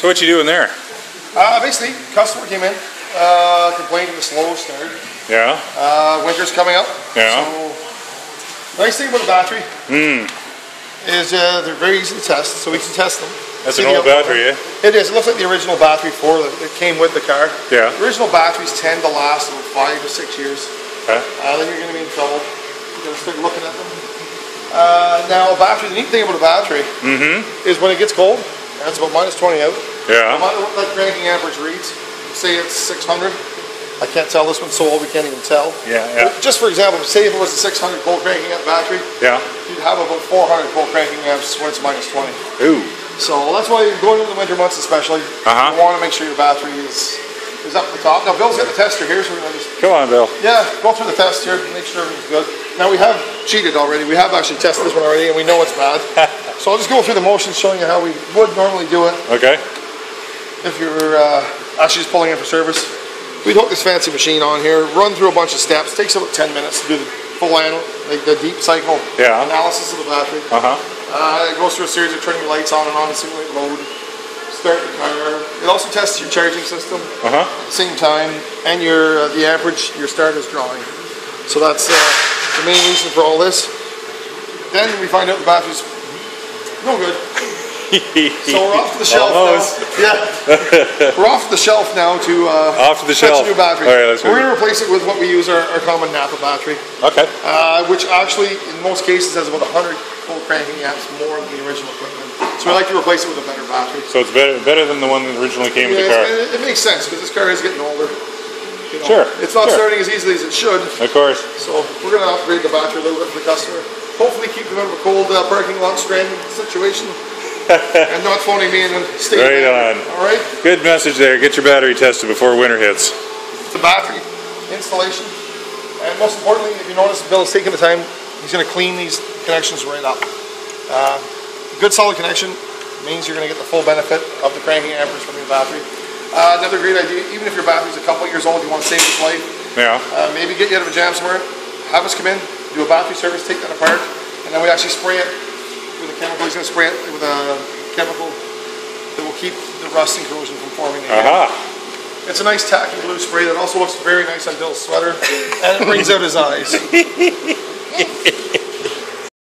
So what you doing there? Basically, customer came in, complained of the slow start. Yeah. Winter's coming up. Yeah. So, nice thing about a battery is they're very easy to test, so we can test them. That's an old battery, eh? It is. It looks like the original battery that came with the car. Yeah. The original batteries tend to last about 5 to 6 years. Okay. Then you're going to be in trouble. You're going to start looking at them. Now, a battery, the neat thing about a battery is when it gets cold, and it's about -20 out. Yeah. No matter what that cranking amperage reads, say it's 600. I can't tell, this one's so old we can't even tell. Yeah, yeah. But just for example, say if it was a 600 volt cranking amp battery, yeah, you'd have about 400 volt cranking amps when it's -20. Ooh. So that's why going into the winter months especially, you want to make sure your battery is up to the top. Now Bill's got the tester here, so we're going to just... Come on, Bill. Yeah, go through the test here, make sure everything's good. Now we have cheated already, we have actually tested this one already and we know it's bad. So I'll just go through the motions showing you how we would normally do it. Okay. If you're actually just pulling in for service. We'd hook this fancy machine on here, run through a bunch of steps, takes about 10 minutes to do the full like the deep cycle analysis of the battery. It goes through a series of turning lights on and on to simulate load, start the car. It also tests your charging system at the same time, and your the amperage your starter's drawing. So that's the main reason for all this. Then we find out the battery's no good. So we're off to the shelf now. Yeah, we're off the shelf now to fetch a new battery. All right, we're going to replace it with what we use our common Napa battery. Okay. Which actually, in most cases, has about 100 volt cranking amps more than the original equipment. So we like to replace it with a better battery. So it's better than the one that originally came with the car. It makes sense because this car is getting older. You know, sure. It's not starting as easily as it should. Of course. So we're going to upgrade the battery a little bit for the customer. Hopefully keep them out of a cold parking lot stranded situation. And not phoning me in and staying right on. All right. Good message there. Get your battery tested before winter hits. The battery installation, and most importantly, if you notice, Bill is taking the time. He's going to clean these connections right up. Good solid connection means you're going to get the full benefit of the cranking amperage from your battery. Another great idea, even if your battery's a couple years old, you want to save its life. Yeah. Maybe get you out of a jam somewhere. Have us come in, do a battery service, take that apart, and then we actually spray it with a chemical. He's going to spray it with a chemical that will keep the rust and corrosion from forming again. It's a nice tacky blue spray that also looks very nice on Bill's sweater, and it brings out his eyes.